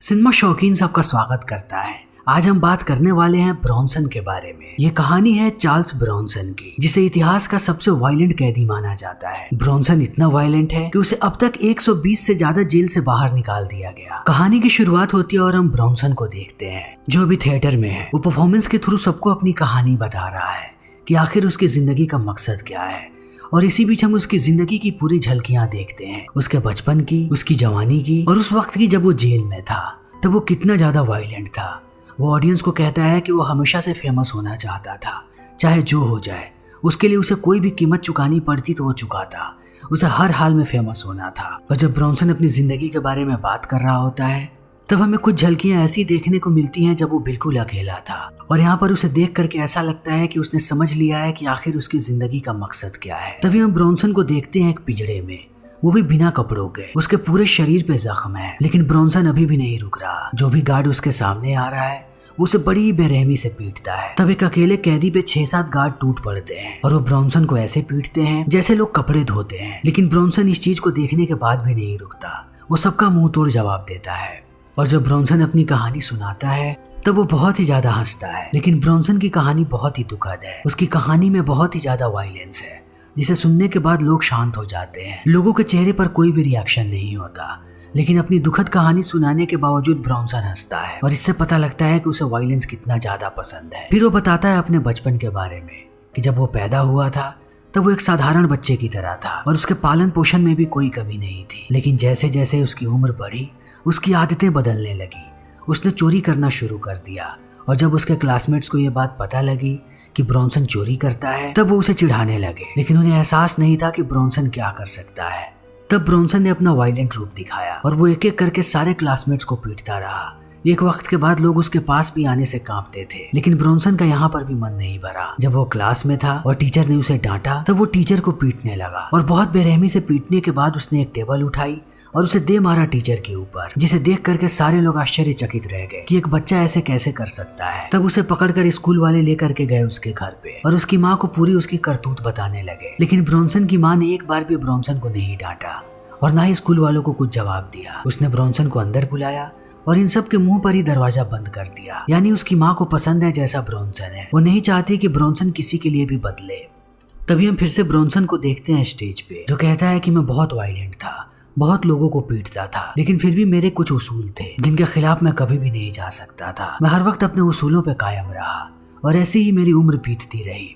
Cinema शौकीन सबका स्वागत करता है। आज हम बात करने वाले हैं ब्रॉन्सन के बारे में। ये कहानी है चार्ल्स ब्रॉन्सन की, जिसे इतिहास का सबसे वायलेंट कैदी माना जाता है। ब्रॉन्सन इतना वायलेंट है कि उसे अब तक 120 से ज्यादा जेल से बाहर निकाल दिया गया। कहानी की शुरुआत होती है और हम ब्रॉन्सन को देखते हैं जो अभी थिएटर में है। वो परफॉर्मेंस के थ्रू सबको अपनी कहानी बता रहा है कि आखिर उसकी जिंदगी का मकसद क्या है। और इसी बीच हम उसकी जिंदगी की पूरी झलकियां देखते हैं, उसके बचपन की, उसकी जवानी की और उस वक्त की जब वो जेल में था तब वो कितना ज्यादा वायलेंट था। वो ऑडियंस को कहता है कि वो हमेशा से फेमस होना चाहता था, चाहे जो हो जाए। उसके लिए उसे कोई भी कीमत चुकानी पड़ती तो वो चुकाता। उसे हर हाल में फेमस होना था। और जब ब्रॉन्सन अपनी जिंदगी के बारे में बात कर रहा होता है तब हमें कुछ झलकियां ऐसी देखने को मिलती हैं जब वो बिल्कुल अकेला था। और यहाँ पर उसे देख करके ऐसा लगता है कि उसने समझ लिया है कि आखिर उसकी जिंदगी का मकसद क्या है। तभी हम ब्रॉन्सन को देखते हैं एक पिंजड़े में, वो भी बिना कपड़ों के। उसके पूरे शरीर पे जख्म है, लेकिन ब्रॉन्सन अभी भी नहीं रुक रहा। जो भी गार्ड उसके सामने आ रहा है वो उसे बड़ी बेरहमी से पीटता है। तब एक अकेले कैदी पे 6-7 गार्ड टूट पड़ते हैं और वो ब्रॉन्सन को ऐसे पीटते हैं जैसे लोग कपड़े धोते हैं। लेकिन ब्रॉन्सन इस चीज को देखने के बाद भी नहीं रुकता। वो सबका मुंह तोड़ जवाब देता है। और जब ब्रॉन्सन अपनी कहानी सुनाता है तब वो बहुत ही ज्यादा हंसता है। लेकिन ब्रॉन्सन की कहानी बहुत ही दुखद है। उसकी कहानी में बहुत ही ज्यादा वायलेंस है, जिसे सुनने के बाद लोग शांत हो जाते हैं। लोगों के चेहरे पर कोई भी रिएक्शन नहीं होता। लेकिन अपनी दुखद कहानी सुनाने के बावजूद ब्रॉन्सन हंसता है और इससे पता लगता है कि उसे वायलेंस कितना ज्यादा पसंद है। फिर वो बताता है अपने बचपन के बारे में कि जब वो पैदा हुआ था तब वो एक साधारण बच्चे की तरह था और उसके पालन पोषण में भी कोई कमी नहीं थी। लेकिन जैसे जैसे उसकी उम्र बढ़ी उसकी आदतें बदलने लगी। उसने चोरी करना शुरू कर दिया और जब उसके क्लासमेट्स को ये बात पता लगी कि ब्रॉन्सन चोरी करता है तब वो उसे चिढ़ाने लगे। लेकिन उन्हें एहसास नहीं था कि ब्रॉन्सन क्या कर सकता है। तब ब्रॉन्सन ने अपना वायलेंट रूप दिखाया और वो एक एक करके सारे क्लासमेट्स को पीटता रहा। एक वक्त के बाद लोग उसके पास भी आने से कांपते थे। लेकिन ब्रॉन्सन का यहाँ पर भी मन नहीं भरा। जब वो क्लास में था और टीचर ने उसे डांटा तब वो टीचर को पीटने लगा और बहुत बेरहमी से पीटने के बाद उसने एक टेबल उठाई और उसे दे मारा टीचर के ऊपर, जिसे देख करके सारे लोग आश्चर्यचकित रह गए कि एक बच्चा ऐसे कैसे कर सकता है। तब उसे पकड़कर स्कूल वाले लेकर के गए उसके घर पे और उसकी माँ को पूरी उसकी करतूत बताने लगे। लेकिन ब्रॉन्सन की माँ ने एक बार भी ब्रॉन्सन को नहीं डांटा और ना ही स्कूल वालों को कुछ जवाब दिया। उसने ब्रॉन्सन को अंदर बुलाया और इन सब के मुंह पर ही दरवाजा बंद कर दिया। यानी उसकी माँ को पसंद है जैसा ब्रॉन्सन है। वो नहीं चाहती कि ब्रॉन्सन किसी के लिए भी बदले। तभी हम फिर से ब्रॉन्सन को देखते हैं स्टेज पे, जो कहता है कि मैं बहुत वायलेंट था, बहुत लोगों को पीटता था, लेकिन फिर भी मेरे कुछ उसूल थे जिनके खिलाफ मैं कभी भी नहीं जा सकता था। मैं हर वक्त अपने उसूलों पे कायम रहा और ऐसे ही मेरी उम्र बीतती रही।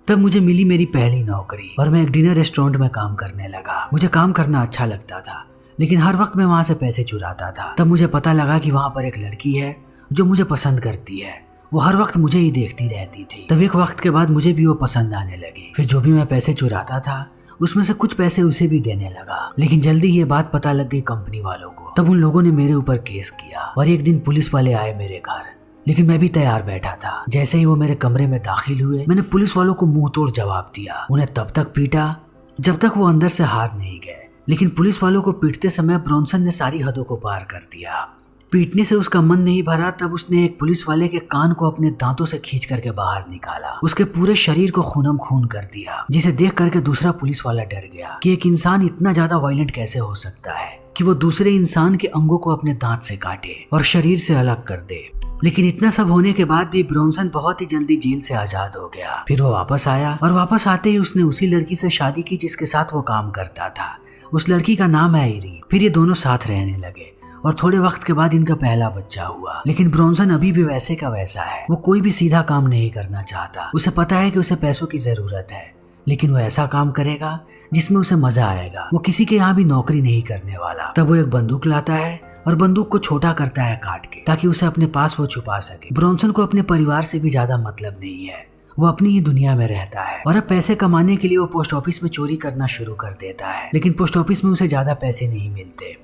तब मुझे मिली मेरी पहली नौकरी और मैं एक डिनर रेस्टोरेंट में काम करने लगा। मुझे काम करना अच्छा लगता था, लेकिन हर वक्त मैं वहाँ से पैसे चुराता था। तब मुझे पता लगा कि वहाँ पर एक लड़की है जो मुझे पसंद करती है। वो हर वक्त मुझे ही देखती रहती थी। तब एक वक्त के बाद मुझे भी वो पसंद आने लगी। फिर जो भी मैं पैसे चुराता था उसमें से कुछ पैसे उसे भी देने लगा। लेकिन जल्दी ये बात पता लग गई कंपनी वालों को। तब उन लोगों ने मेरे ऊपर केस किया और एक दिन पुलिस वाले आए मेरे घर। लेकिन मैं भी तैयार बैठा था। जैसे ही वो मेरे कमरे में दाखिल हुए मैंने पुलिस वालों को मुंह तोड़ जवाब दिया। उन्हें तब तक पीटा जब तक वो अंदर से हार नहीं गए। लेकिन पुलिस वालों को पीटते समय ब्रॉन्सन ने सारी हदों को पार कर दिया। पीटने से उसका मन नहीं भरा तब उसने एक पुलिस वाले के कान को अपने दांतों से खींच करके बाहर निकाला। उसके पूरे शरीर को खूनम खून कर दिया, जिसे देख करके दूसरा पुलिस वाला डर गया कि एक इंसान इतना ज्यादा वायलेंट कैसे हो सकता है कि वो दूसरे इंसान के अंगों को अपने दांत से काटे और शरीर से अलग कर दे। लेकिन इतना सब होने के बाद भी ब्रॉन्सन बहुत ही जल्दी जेल से आजाद हो गया। फिर वो वापस आया और वापस आते ही उसने उसी लड़की से शादी की जिसके साथ वो काम करता था। उस लड़की का नाम है आयरीन। फिर ये दोनों साथ रहने लगे और थोड़े वक्त के बाद इनका पहला बच्चा हुआ। लेकिन ब्रॉन्सन अभी भी वैसे का वैसा है। वो कोई भी सीधा काम नहीं करना चाहता। उसे पता है कि उसे पैसों की जरूरत है, लेकिन वो ऐसा काम करेगा जिसमें उसे मजा आएगा। वो किसी के यहाँ भी नौकरी नहीं करने वाला। तब वो एक बंदूक लाता है और बंदूक को छोटा करता है काट के, ताकि उसे अपने पास वो छुपा सके। ब्रॉन्सन को अपने परिवार से भी ज्यादा मतलब नहीं है। वो अपनी ही दुनिया में रहता है और अब पैसे कमाने के लिए वो पोस्ट ऑफिस में चोरी करना शुरू कर देता है। लेकिन पोस्ट ऑफिस में उसे ज्यादा पैसे नहीं मिलते।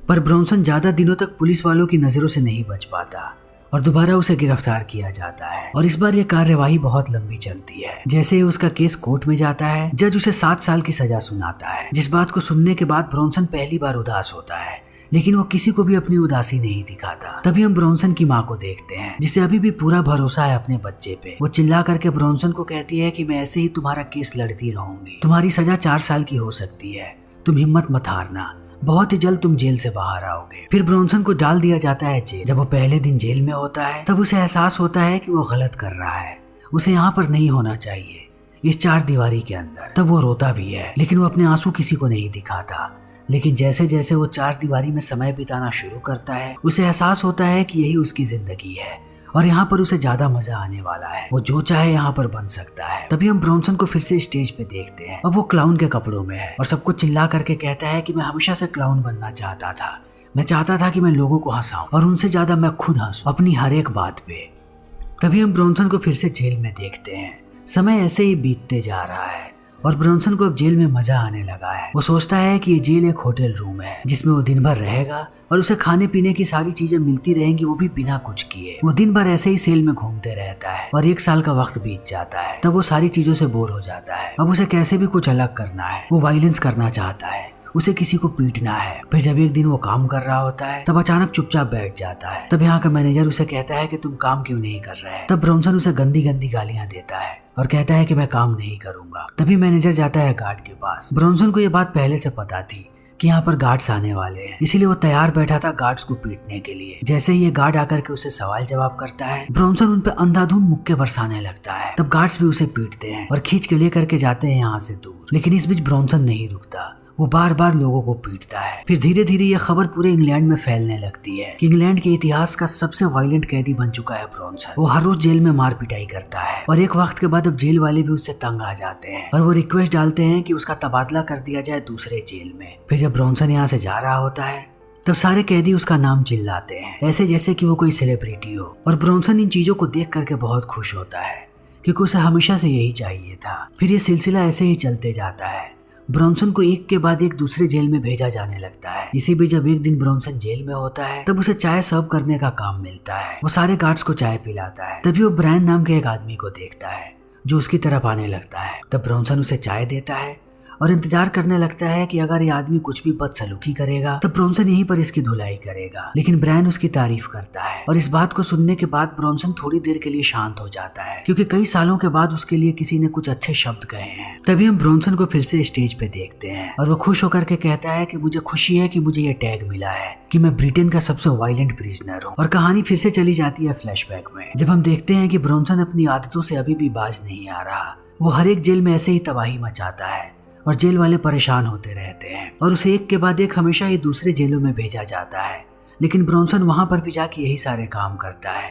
पर ब्रॉन्सन ज्यादा दिनों तक पुलिस वालों की नजरों से नहीं बच पाता और दोबारा उसे गिरफ्तार किया जाता है। और इस बार ये कार्यवाही बहुत लंबी चलती है। जैसे ही उसका केस कोर्ट में जाता है जज उसे 7 साल की सजा सुनाता है, जिस बात को सुनने के बाद ब्रॉन्सन पहली बार उदास होता है। लेकिन वो किसी को भी अपनी उदासी नहीं दिखाता। तभी हम ब्रॉन्सन की माँ को देखते हैं, जिसे अभी भी पूरा भरोसा है अपने बच्चे पे। वो चिल्ला करके ब्रॉन्सन को कहती है कि मैं ऐसे ही तुम्हारा केस लड़ती रहूंगी, तुम्हारी सजा 4 साल की हो सकती है, तुम हिम्मत मत हारना, बहुत ही जल्द तुम जेल से बाहर आओगे। फिर ब्रॉन्सन को डाल दिया जाता है जेल। जब वो पहले दिन जेल में होता है तब उसे एहसास होता है कि वो गलत कर रहा है, उसे यहाँ पर नहीं होना चाहिए, इस चार दीवारी के अंदर। तब वो रोता भी है, लेकिन वो अपने आंसू किसी को नहीं दिखाता। लेकिन जैसे जैसे वो चार दीवारी में समय बिताना शुरू करता है, उसे एहसास होता है कि यही उसकी जिंदगी है और यहाँ पर उसे ज्यादा मजा आने वाला है, वो जो चाहे यहाँ पर बन सकता है। तभी हम ब्रॉन्सन को फिर से स्टेज पे देखते हैं। अब वो क्लाउन के कपड़ों में है और सबको चिल्ला करके कहता है कि मैं हमेशा से क्लाउन बनना चाहता था, मैं चाहता था कि मैं लोगों को हंसाऊं और उनसे ज्यादा मैं खुद हंसूं अपनी हर एक बात पे। तभी हम ब्रॉन्सन को फिर से जेल में देखते हैं। समय ऐसे ही बीतते जा रहा है और ब्रॉन्सन को अब जेल में मजा आने लगा है। वो सोचता है कि ये जेल एक होटल रूम है जिसमें वो दिन भर रहेगा और उसे खाने पीने की सारी चीजें मिलती रहेंगी, वो भी बिना कुछ किए। वो दिन भर ऐसे ही सेल में घूमते रहता है और 1 साल का वक्त बीत जाता है। तब वो सारी चीजों से बोर हो जाता है। अब उसे कैसे भी कुछ अलग करना है, वो वायलेंस करना चाहता है, उसे किसी को पीटना है। फिर जब एक दिन वो काम कर रहा होता है तब अचानक चुपचाप बैठ जाता है। तब यहाँ का मैनेजर उसे कहता है कि तुम काम क्यों नहीं कर रहे। तब ब्रॉन्सन उसे गंदी गंदी गालियां देता है और कहता है कि मैं काम नहीं करूंगा। तभी मैनेजर जाता है गार्ड के पास। ब्रॉन्सन को ये बात पहले से पता थी कि यहाँ पर गार्ड्स आने वाले हैं, इसीलिए वो तैयार बैठा था गार्ड्स को पीटने के लिए। जैसे ही ये गार्ड आकर के उसे सवाल जवाब करता है, ब्रॉन्सन उन पे अंधाधुंध मुक्के बरसाने लगता है। तब गार्ड्स भी उसे पीटते हैं और खींच के लेकर के जाते हैं यहाँ से दूर। लेकिन इस बीच ब्रॉन्सन नहीं रुकता, वो बार बार लोगों को पीटता है। फिर धीरे धीरे ये खबर पूरे इंग्लैंड में फैलने लगती है कि इंग्लैंड के इतिहास का सबसे वायलेंट कैदी बन चुका है ब्रॉन्सन। वो हर रोज जेल में मार पिटाई करता है और एक वक्त के बाद अब जेल वाले भी उससे तंग आ जाते हैं और वो रिक्वेस्ट डालते हैं कि उसका तबादला कर दिया जाए दूसरे जेल में। फिर जब ब्रॉन्सन यहाँ से जा रहा होता है तब सारे कैदी उसका नाम चिल्लाते हैं, ऐसे जैसे कि वो कोई सेलिब्रिटी हो। और ब्रॉन्सन इन चीजों को देख करके बहुत खुश होता है क्योंकि उसे हमेशा से यही चाहिए था। फिर ये सिलसिला ऐसे ही चलते जाता है। ब्रॉन्सन को एक के बाद एक दूसरे जेल में भेजा जाने लगता है। इसी बीच जब एक दिन ब्रॉन्सन जेल में होता है तब उसे चाय सर्व करने का काम मिलता है। वो सारे गार्ड्स को चाय पिलाता है। तभी वो ब्रायन नाम के एक आदमी को देखता है जो उसकी तरफ आने लगता है। तब ब्रॉन्सन उसे चाय देता है और इंतजार करने लगता है कि अगर ये आदमी कुछ भी बदसलूकी करेगा तब ब्रॉन्सन यहीं पर इसकी धुलाई करेगा। लेकिन ब्रायन उसकी तारीफ करता है और इस बात को सुनने के बाद ब्रॉन्सन थोड़ी देर के लिए शांत हो जाता है क्योंकि कई सालों के बाद उसके लिए किसी ने कुछ अच्छे शब्द कहे हैं। तभी हम ब्रॉन्सन को फिर से स्टेज पे देखते हैं और वो खुश होकर के कहता है कि मुझे खुशी है कि मुझे ये टैग मिला है कि मैं ब्रिटेन का सबसे वायलेंट प्रिजनर हूँ। और कहानी फिर से चली जाती है फ्लैशबैक में, जब हम देखते हैं कि ब्रॉन्सन अपनी आदतों से अभी भी बाज नहीं आ रहा। वो हर एक जेल में ऐसे ही तबाही मचाता है और जेल वाले परेशान होते रहते हैं और उसे एक के बाद एक हमेशा ही दूसरे जेलों में भेजा जाता है। लेकिन ब्रॉन्सन वहां पर भी जाके यही सारे काम करता है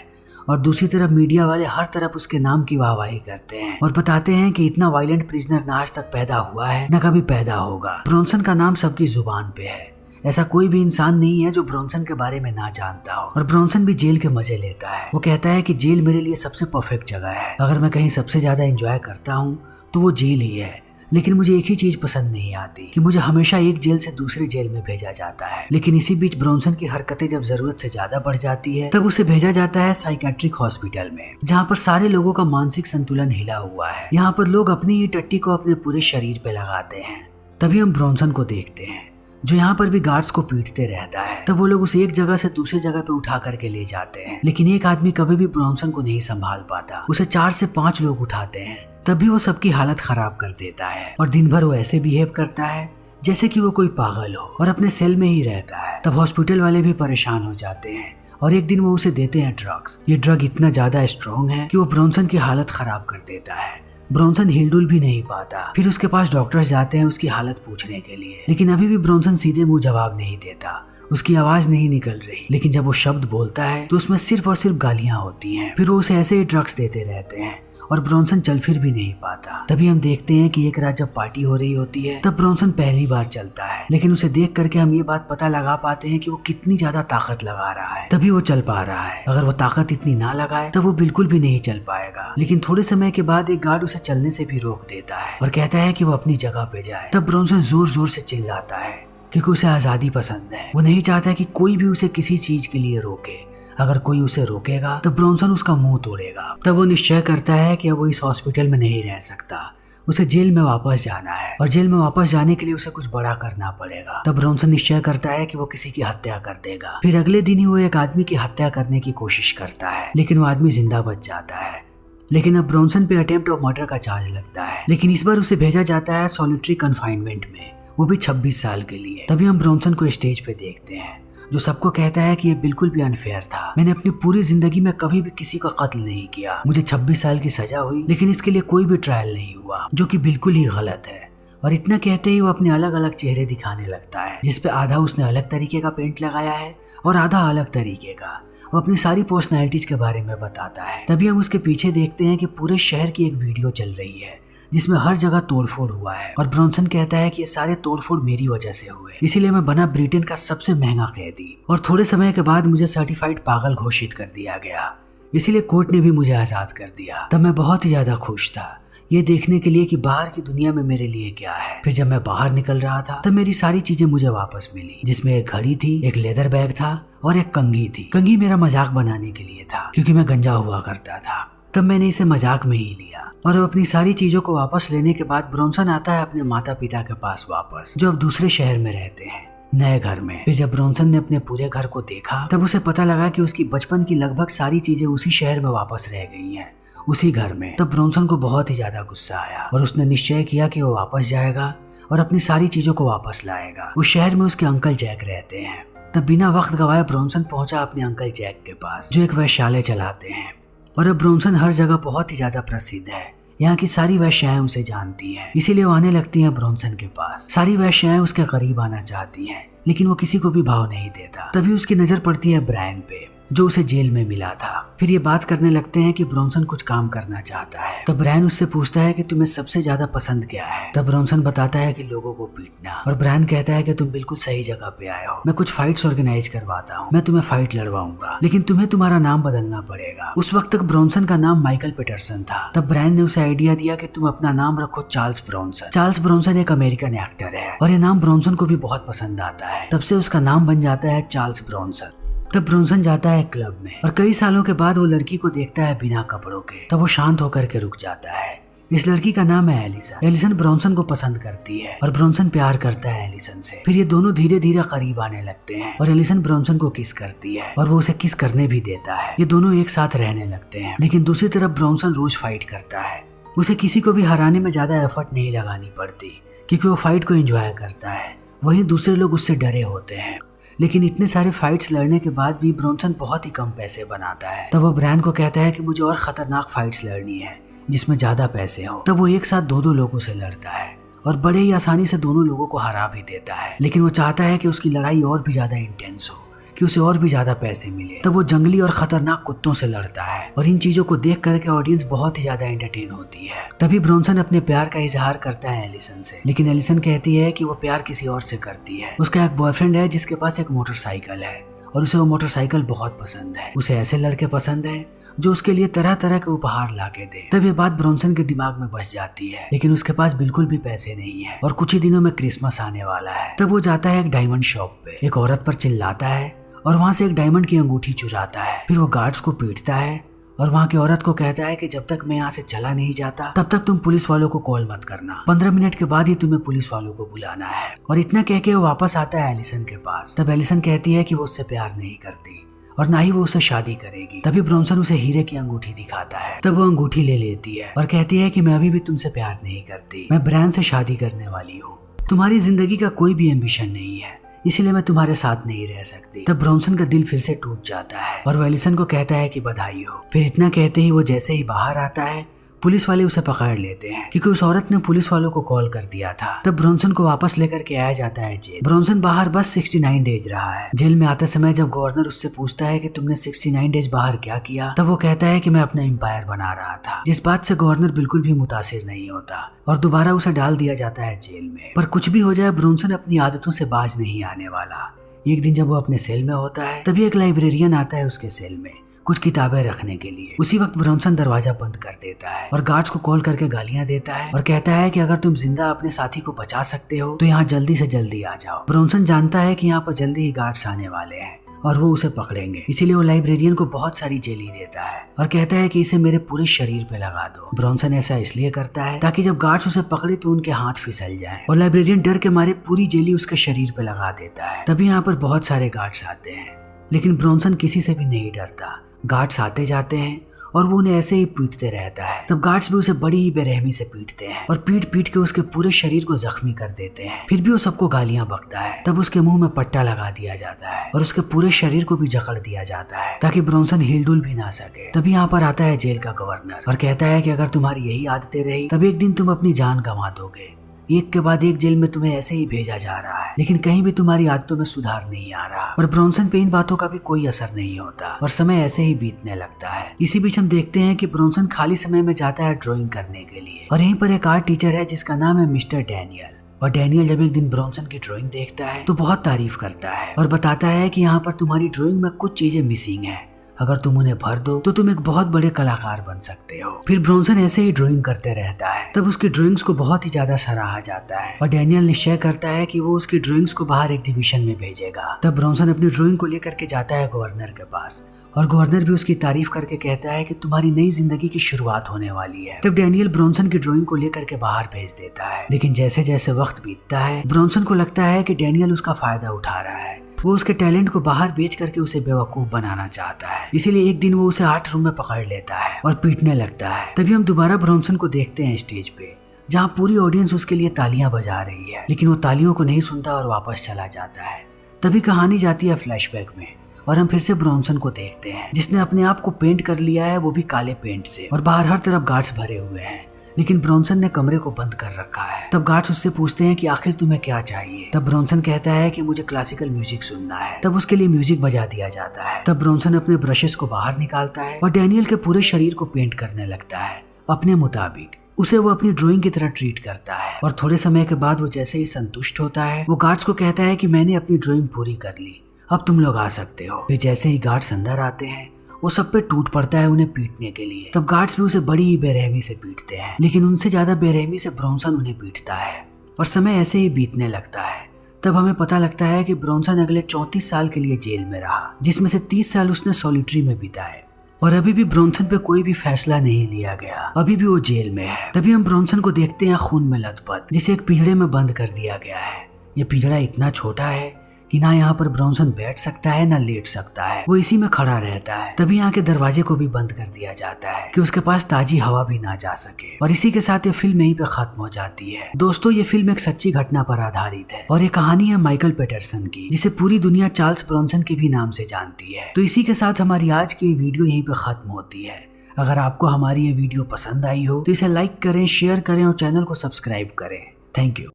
और दूसरी तरफ मीडिया वाले हर तरफ उसके नाम की वाहवाही करते हैं और बताते हैं कि इतना वायलेंट प्रिजनर ना आज तक पैदा हुआ है न कभी पैदा होगा। ब्रॉन्सन का नाम सबकी जुबान पे है, ऐसा कोई भी इंसान नहीं है जो ब्रॉन्सन के बारे में ना जानता हो। और ब्रॉन्सन भी जेल के मजे लेता है। वो कहता है कि जेल मेरे लिए सबसे परफेक्ट जगह है, अगर मैं कहीं सबसे ज्यादा एंजॉय करता हूँ तो वो जेल ही है। लेकिन मुझे एक ही चीज पसंद नहीं आती कि मुझे हमेशा एक जेल से दूसरे जेल में भेजा जाता है। लेकिन इसी बीच ब्रॉन्सन की हरकतें जब जरूरत से ज्यादा बढ़ जाती है तब उसे भेजा जाता है साइकेट्रिक हॉस्पिटल में, जहाँ पर सारे लोगों का मानसिक संतुलन हिला हुआ है। यहाँ पर लोग अपनी ही टट्टी को अपने पूरे शरीर पे लगाते हैं। तभी हम ब्रॉन्सन को देखते हैं जो यहाँ पर भी गार्ड्स को पीटते रहता है। तब वो लोग उसे एक जगह से दूसरी जगह पे उठा करके ले जाते हैं। लेकिन एक आदमी कभी भी ब्रॉन्सन को नहीं संभाल पाता, उसे 4 से 5 लोग उठाते हैं। तभी वो सबकी हालत खराब कर देता है और दिन भर वो ऐसे बिहेव करता है जैसे कि वो कोई पागल हो और अपने सेल में ही रहता है। तब हॉस्पिटल वाले भी परेशान हो जाते हैं और एक दिन वो उसे देते हैं ड्रग्स। ये ड्रग इतना ज्यादा स्ट्रॉन्ग है कि वो ब्रॉन्सन की हालत खराब कर देता है। ब्रॉन्सन हिलडुल भी नहीं पाता। फिर उसके पास डॉक्टर्स जाते हैं उसकी हालत पूछने के लिए, लेकिन अभी भी ब्रॉन्सन सीधे मुंह जवाब नहीं देता, उसकी आवाज नहीं निकल रही। लेकिन जब वो शब्द बोलता है तो उसमें सिर्फ और सिर्फ गालियां होती हैं। फिर वो उसे ऐसे ही ड्रग्स देते रहते हैं और ब्रॉन्सन चल फिर भी नहीं पाता। तभी हम देखते हैं कि एक रात जब पार्टी हो रही होती है तब ब्रॉन्सन पहली बार चलता है। लेकिन उसे देख करके हम ये बात पता लगा पाते हैं कि वो कितनी ज्यादा ताकत लगा रहा है, तभी वो चल पा रहा है। अगर वो ताकत इतनी ना लगाए तो वो बिल्कुल भी नहीं चल पाएगा। लेकिन थोड़े समय के बाद एक गार्ड उसे चलने से भी रोक देता है और कहता है कि वो अपनी जगह पे जाए। तब ब्रॉन्सन जोर जोर से चिल्लाता है क्योंकि उसे आजादी पसंद है। वो नहीं चाहता कि कोई भी उसे किसी चीज के लिए रोके। अगर कोई उसे रोकेगा तो ब्रॉन्सन उसका मुंह तोड़ेगा। तब वो निश्चय करता है कि अब वो इस हॉस्पिटल में नहीं रह सकता, उसे जेल में वापस जाना है और जेल में वापस जाने के लिए उसे कुछ बड़ा करना पड़ेगा। तब ब्रॉन्सन निश्चय करता है कि वो किसी की हत्या कर देगा। फिर अगले दिन ही वो एक आदमी की हत्या करने की कोशिश करता है, लेकिन वो आदमी जिंदा बच जाता है। लेकिन अब ब्रॉन्सन पे अटेम्प्ट ऑफ मर्डर का चार्ज लगता है। लेकिन इस बार उसे भेजा जाता है सॉलिटरी कन्फाइनमेंट में वो भी 26 साल के लिए। तभी हम ब्रॉन्सन को स्टेज पे देखते हैं जो सबको कहता है कि ये बिल्कुल भी अनफेयर था। मैंने अपनी पूरी जिंदगी में कभी भी किसी का कत्ल नहीं किया। मुझे 26 साल की सजा हुई लेकिन इसके लिए कोई भी ट्रायल नहीं हुआ, जो कि बिल्कुल ही गलत है। और इतना कहते ही वो अपने अलग अलग चेहरे दिखाने लगता है, जिसपे आधा उसने अलग तरीके का पेंट लगाया है और आधा अलग तरीके का। वो अपनी सारी पर्सनैलिटीज के बारे में बताता है। तभी हम उसके पीछे देखते हैं कि पूरे शहर की एक वीडियो चल रही है जिसमें हर जगह तोड़फोड़ हुआ है। और ब्रॉन्सन कहता है कि ये सारे तोड़फोड़ मेरी वजह से हुए, इसीलिए मैं बना ब्रिटेन का सबसे महंगा कैदी। और थोड़े समय के बाद मुझे सर्टिफाइड पागल घोषित कर दिया गया, इसीलिए कोर्ट ने भी मुझे आजाद कर दिया। तब मैं बहुत ही ज्यादा खुश था ये देखने के लिए कि बाहर की दुनिया में मेरे लिए क्या है। फिर जब मैं बाहर निकल रहा था तब मेरी सारी चीजें मुझे वापस मिली, जिसमें एक घड़ी थी, एक लेदर बैग था और एक कंघी थी। कंघी मेरा मजाक बनाने के लिए था क्योंकि मैं गंजा हुआ करता था, तब मैंने इसे मजाक में ही लिया। और अब अपनी सारी चीजों को वापस लेने के बाद ब्रॉन्सन आता है अपने माता पिता के पास वापस, जो अब दूसरे शहर में रहते हैं, नए घर में। फिर जब ब्रॉन्सन ने अपने पूरे घर को देखा तब उसे पता लगा कि उसकी बचपन की लगभग सारी चीजें उसी शहर में वापस रह गई हैं, उसी घर में। तब ब्रॉन्सन को बहुत ही ज्यादा गुस्सा आया और उसने निश्चय किया कि वो वापस जाएगा और अपनी सारी चीजों को वापस लाएगा। उस शहर में उसके अंकल जैक रहते हैं। तब बिना वक्त गवाए ब्रॉन्सन पहुंचा अपने अंकल जैक के पास, जो एक वैश्यालय चलाते हैं। और अब ब्रॉन्सन हर जगह बहुत ही ज्यादा प्रसिद्ध है, यहाँ की सारी वैश्याएं उसे जानती हैं, इसीलिए वो आने लगती हैं ब्रॉन्सन के पास। सारी वैश्याएं उसके करीब आना चाहती हैं लेकिन वो किसी को भी भाव नहीं देता। तभी उसकी नजर पड़ती है ब्रायन पे, जो उसे जेल में मिला था। फिर ये बात करने लगते हैं कि ब्रॉन्सन कुछ काम करना चाहता है। तब ब्रायन उससे पूछता है कि तुम्हें सबसे ज्यादा पसंद क्या है। तब ब्रॉन्सन बताता है कि लोगों को पीटना। और ब्रायन कहता है कि तुम बिल्कुल सही जगह पे आए हो, मैं कुछ फाइट्स ऑर्गेनाइज करवाता हूँ, मैं तुम्हें फाइट लड़वाऊंगा, लेकिन तुम्हें तुम्हारा नाम बदलना पड़ेगा। उस वक्त तक ब्रॉन्सन का नाम माइकल पीटरसन था। तब ब्रायन ने उसे आइडिया दिया कि तुम अपना नाम रखो चार्ल्स ब्रॉन्सन। चार्ल्स ब्रॉन्सन एक अमेरिकन एक्टर है और ये नाम ब्रॉन्सन को भी बहुत पसंद आता है। तब से उसका नाम बन जाता है चार्ल्स ब्रॉन्सन। तब ब्रॉन्सन जाता है क्लब में और कई सालों के बाद वो लड़की को देखता है बिना कपड़ों के। तब वो शांत होकर के रुक जाता है। इस लड़की का नाम है एलिसन। एलिसन ब्रॉन्सन को पसंद करती है और ब्रॉन्सन प्यार करता है एलिसन से। फिर ये दोनों धीरे धीरे करीब आने लगते हैं और एलिसन ब्रॉन्सन को किस करती है और वो उसे किस करने भी देता है। ये दोनों एक साथ रहने लगते हैं। लेकिन दूसरी तरफ ब्रॉन्सन रोज फाइट करता है। उसे किसी को भी हराने में ज्यादा एफर्ट नहीं लगानी पड़ती क्योंकि वो फाइट को एंजॉय करता है। वहीं दूसरे लोग उससे डरे होते हैं। लेकिन इतने सारे फाइट्स लड़ने के बाद भी ब्रॉन्सन बहुत ही कम पैसे बनाता है। तब वो ब्रायन को कहता है कि मुझे और खतरनाक फाइट्स लड़नी है जिसमें ज्यादा पैसे हो। तब वो एक साथ दो लोगों से लड़ता है और बड़े ही आसानी से दोनों लोगों को हरा भी देता है। लेकिन वो चाहता है कि उसकी लड़ाई और भी ज्यादा इंटेंस हो, कि उसे और भी ज्यादा पैसे मिले। तब वो जंगली और खतरनाक कुत्तों से लड़ता है और इन चीजों को देख करके ऑडियंस बहुत ही ज्यादा एंटरटेन होती है। तभी ब्रॉन्सन अपने प्यार का इजहार करता है एलिसन से, लेकिन एलिसन कहती है कि वो प्यार किसी और से करती है। उसका एक बॉयफ्रेंड है जिसके पास एक मोटरसाइकिल है और उसे वो मोटरसाइकिल बहुत पसंद है। उसे ऐसे लड़के पसंद है जो उसके लिए तरह तरह के उपहार लाके दे। तब ये बात ब्रॉन्सन के दिमाग में बस जाती है, लेकिन उसके पास बिल्कुल भी पैसे नहीं है और कुछ ही दिनों में क्रिसमस आने वाला है। तब वो जाता है एक डायमंड शॉप पे, एक औरत पर चिल्लाता है और वहाँ से एक डायमंड की अंगूठी चुराता है। फिर वो गार्ड्स को पीटता है और वहाँ की औरत को कहता है कि जब तक मैं यहाँ से चला नहीं जाता तब तक तुम पुलिस वालों को कॉल मत करना, 15 मिनट के बाद ही तुम्हें पुलिस वालों को बुलाना है। और इतना कह के वो वापस आता है एलिसन के पास। तब एलिसन कहती है कि वो उससे प्यार नहीं करती और ना ही वो उससे शादी करेगी। तभी ब्रॉन्सन उसे हीरे की अंगूठी दिखाता है। तब वो अंगूठी ले लेती है और कहती है कि मैं अभी भी तुमसे प्यार नहीं करती, मैं ब्रायन से शादी करने वाली हूँ। तुम्हारी जिंदगी का कोई भी एम्बिशन नहीं है, इसीलिए मैं तुम्हारे साथ नहीं रह सकती। तब ब्रॉन्सन का दिल फिर से टूट जाता है और वो एलिसन को कहता है कि बधाई हो। फिर इतना कहते ही वो जैसे ही बाहर आता है पुलिस वाले उसे पकड़ लेते हैं क्योंकि उस औरत ने पुलिस वालों को कॉल कर दिया था। तब ब्रॉन्सन को वापस लेकर के आया जाता है जेल। ब्रॉन्सन बाहर बस 69 डेज रहा है। जेल में आते समय जब गवर्नर उससे पूछता है कि तुमने 69 डेज बाहर क्या किया, तब वो कहता है कि मैं अपना एम्पायर बना रहा था, जिस बात से गवर्नर बिल्कुल भी मुतासिर नहीं होता और दोबारा उसे डाल दिया जाता है जेल में। पर कुछ भी हो जाए ब्रॉन्सन अपनी आदतों से बाज नहीं आने वाला। एक दिन जब वो अपने सेल में होता है तभी एक लाइब्रेरियन आता है उसके सेल में कुछ किताबें रखने के लिए। उसी वक्त ब्रॉन्सन दरवाजा बंद कर देता है और गार्ड्स को कॉल करके गालियां देता है और कहता है कि अगर तुम जिंदा अपने साथी को बचा सकते हो तो यहाँ जल्दी से जल्दी आ जाओ। ब्रॉन्सन जानता है कि यहाँ पर जल्दी ही गार्ड्स आने वाले हैं और वो उसे पकड़ेंगे, इसीलिए वो लाइब्रेरियन को बहुत सारी जेली देता है और कहता है कि इसे मेरे पूरे शरीर पे लगा दो। ब्रॉन्सन ऐसा इसलिए करता है ताकि जब गार्ड्स उसे पकड़े तो उनके हाथ फिसल जाएं और लाइब्रेरियन डर के मारे पूरी जेली उसके शरीर पे लगा देता है। तभी यहाँ पर बहुत सारे गार्ड्स आते हैं, लेकिन ब्रॉन्सन किसी से भी नहीं डरता। गार्ड्स आते जाते हैं और वो उन्हें ऐसे ही पीटते रहता है। तब गार्ड्स भी उसे बड़ी ही बेरहमी से पीटते हैं और पीट पीट के उसके पूरे शरीर को जख्मी कर देते हैं। फिर भी वो सबको गालियां बकता है। तब उसके मुंह में पट्टा लगा दिया जाता है और उसके पूरे शरीर को भी जकड़ दिया जाता है ताकि ब्रॉन्सन हिलडुल भी ना सके। तभी यहाँ पर आता है जेल का गवर्नर और कहता है कि अगर तुम्हारी यही आदतें रही तब एक दिन तुम अपनी जान गंवा दोगे। एक के बाद एक जेल में तुम्हें ऐसे ही भेजा जा रहा है, लेकिन कहीं भी तुम्हारी आदतों में सुधार नहीं आ रहा। पर ब्रॉन्सन पे इन बातों का भी कोई असर नहीं होता और समय ऐसे ही बीतने लगता है। इसी बीच हम देखते हैं कि ब्रॉन्सन खाली समय में जाता है ड्राइंग करने के लिए और यहीं पर एक आर्ट टीचर है जिसका नाम है मिस्टर डैनियल। और डैनियल जब एक दिन ब्रॉन्सन की ड्राइंग देखता है तो बहुत तारीफ करता है और बताता है कि यहाँ पर तुम्हारी ड्राइंग में कुछ चीजें मिसिंग है, अगर तुम उन्हें भर दो तो तुम एक बहुत बड़े कलाकार बन सकते हो। फिर ब्रॉन्सन ऐसे ही ड्राइंग करते रहता है। तब उसकी ड्राइंग्स को बहुत ही ज्यादा सराहा जाता है और डैनियल निश्चय करता है कि वो उसकी ड्राइंग्स को बाहर एग्जीबिशन में भेजेगा। तब ब्रॉन्सन अपनी ड्राइंग को लेकर के जाता है गवर्नर के पास और गवर्नर भी उसकी तारीफ करके कहता है कि तुम्हारी नई जिंदगी की शुरुआत होने वाली है। तब डैनियल ब्रॉन्सन की ड्राइंग को लेकर के बाहर भेज देता है, लेकिन जैसे जैसे वक्त बीतता है ब्रॉन्सन को लगता है कि डैनियल उसका फायदा उठा रहा है। वो उसके टैलेंट को बाहर बेच करके उसे बेवकूफ बनाना चाहता है। इसीलिए एक दिन वो उसे 8 रूम में पकड़ लेता है और पीटने लगता है। तभी हम दोबारा ब्रॉन्सन को देखते हैं स्टेज पे, जहाँ पूरी ऑडियंस उसके लिए तालियां बजा रही है, लेकिन वो तालियों को नहीं सुनता और वापस चला जाता है। तभी कहानी जाती है फ्लैशबैक में और हम फिर से ब्रॉन्सन को देखते हैं जिसने अपने आप को पेंट कर लिया है, वो भी काले पेंट से, और बाहर हर तरफ गार्ड्स भरे हुए हैं, लेकिन ब्रॉन्सन ने कमरे को बंद कर रखा है। तब गार्ड्स उससे पूछते हैं कि आखिर तुम्हें क्या चाहिए। तब ब्रॉन्सन कहता है कि मुझे क्लासिकल म्यूजिक सुनना है। तब उसके लिए म्यूजिक बजा दिया जाता है। तब ब्रॉन्सन अपने ब्रशेस को बाहर निकालता है और डैनियल के पूरे शरीर को पेंट करने लगता है अपने मुताबिक। उसे वो अपनी ड्राइंग की तरह ट्रीट करता है और थोड़े समय के बाद वो जैसे ही संतुष्ट होता है वो गार्ड्स को कहता है कि मैंने अपनी ड्राइंग पूरी कर ली, अब तुम लोग आ सकते हो। फिर जैसे ही गार्ड्स अंदर आते हैं वो सब पे टूट पड़ता है उन्हें पीटने के लिए। तब गार्ड्स भी उसे बड़ी ही बेरहमी से पीटते हैं, लेकिन उनसे ज्यादा बेरहमी से ब्रॉन्सन उन्हें पीटता है और समय ऐसे ही बीतने लगता है। तब हमें पता लगता है कि ब्रॉन्सन अगले 34 साल के लिए जेल में रहा, जिसमें से 30 साल उसने सॉलिटरी में बिताए और अभी भी ब्रॉन्सन पे कोई भी फैसला नहीं लिया गया, अभी भी वो जेल में है। तभी हम ब्रॉन्सन को देखते हैं खून में लथपथ, जिसे एक पिंजड़े में बंद कर दिया गया है। ये पिंजड़ा इतना छोटा है कि ना यहाँ पर ब्रॉन्सन बैठ सकता है ना लेट सकता है, वो इसी में खड़ा रहता है। तभी यहाँ के दरवाजे को भी बंद कर दिया जाता है कि उसके पास ताजी हवा भी ना जा सके। और इसी के साथ ये फिल्म यहीं पे खत्म हो जाती है। दोस्तों, ये फिल्म एक सच्ची घटना पर आधारित है और ये कहानी है माइकल पैटरसन की, जिसे पूरी दुनिया चार्ल्स ब्रॉन्सन के भी नाम से जानती है। तो इसी के साथ हमारी आज की वीडियो यहीं पे खत्म होती है। अगर आपको हमारी ये वीडियो पसंद आई हो तो इसे लाइक करें, शेयर करें और चैनल को सब्सक्राइब करें। Thank you.